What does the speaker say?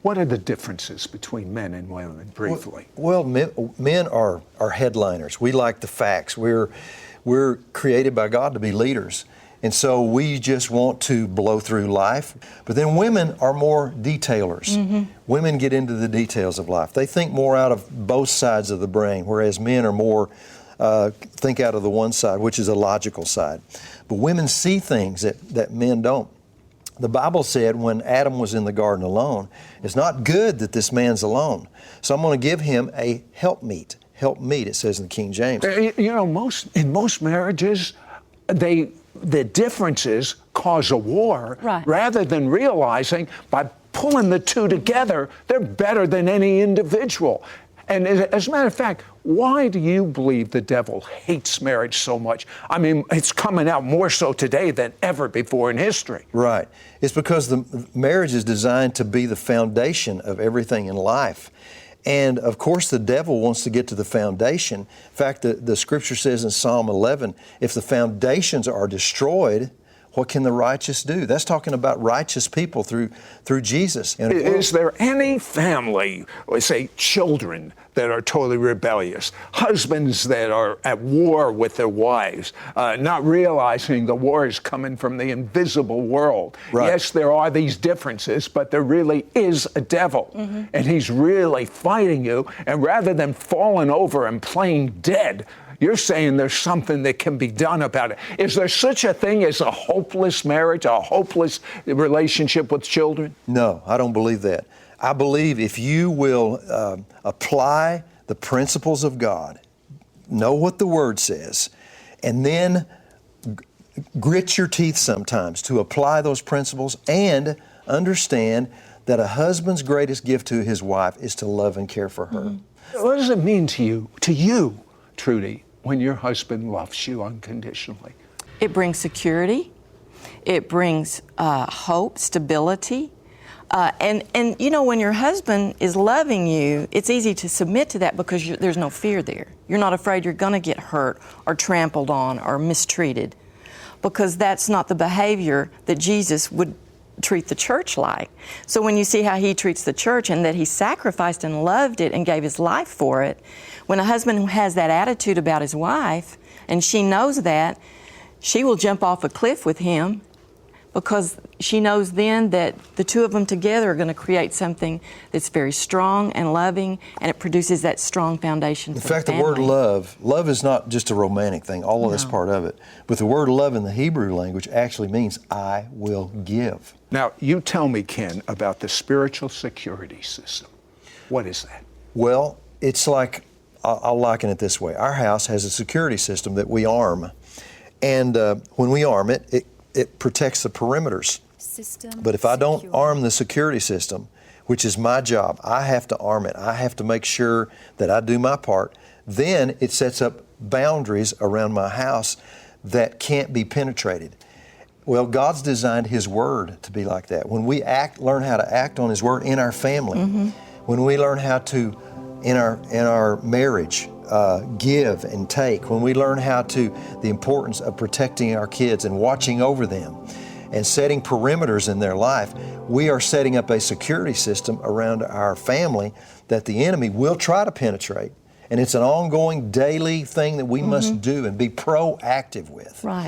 What are the differences between men and women, briefly? Well, men are headliners. We like the facts. We're created by God to be leaders. And so we just want to blow through life. But then women are more detailers. Women get into the details of life. They think more out of both sides of the brain, whereas men are more think out of the one side, which is a logical side. But women see things that men don't. The Bible said when Adam was in the garden alone, it's not good that this man's alone. So I'm going to give him a helpmeet. Helpmeet, it says in the King James. You know, in most marriages, the differences cause a war, rather than realizing by pulling the two together, they're better than any individual. And as a matter of fact, why do you believe the devil hates marriage so much? I mean, it's coming out more so today than ever before in history. Right. It's because the marriage is designed to be the foundation of everything in life. And of course, the devil wants to get to the foundation. In fact, the scripture says in Psalm 11, if the foundations are destroyed, what can the righteous do? That's talking about righteous people through Jesus. And is there any family, let's say children, that are totally rebellious, husbands that are at war with their wives, not realizing the war is coming from the invisible world? Right. Yes, there are these differences, but there really is a devil, and he's really fighting you. And rather than falling over and playing dead, you're saying there's something that can be done about it. Is there such a thing as a hopeless marriage, a hopeless relationship with children? No, I don't believe that. I believe if you will apply the principles of God, know what the Word says, and then grit your teeth sometimes to apply those principles and understand that a husband's greatest gift to his wife is to love and care for her. What does it mean to you, Trudy, when your husband loves you unconditionally? It brings security. It brings hope, stability. And you know, when your husband is loving you, it's easy to submit to that because there's no fear there. You're not afraid you're going to get hurt or trampled on or mistreated, because that's not the behavior that Jesus would treat the church like. So when you see how he treats the church and that he sacrificed and loved it and gave his life for it, when a husband has that attitude about his wife and she knows that, she will jump off a cliff with him, because she knows then that the two of them together are going to create something that's very strong and loving, and it produces that strong foundation for the family. In fact, the word love is not just a romantic thing, all of that's part of it. But the word love in the Hebrew language actually means I will give. Now, you tell me, Ken, about the spiritual security system. What is that? Well, it's like, I'll liken it this way. Our house has a security system that we arm. And when we arm it, it protects the perimeters. But if I don't arm the security system, which is my job, I have to arm it. I have to make sure that I do my part. Then it sets up boundaries around my house that can't be penetrated. Well, God's designed His Word to be like that. When we learn how to act on His Word in our family, when we learn how to, in our marriage, give and take, when we learn the importance of protecting our kids and watching over them and setting perimeters in their life, we are setting up a security system around our family that the enemy will try to penetrate. And it's an ongoing daily thing that we must do and be proactive with. Right.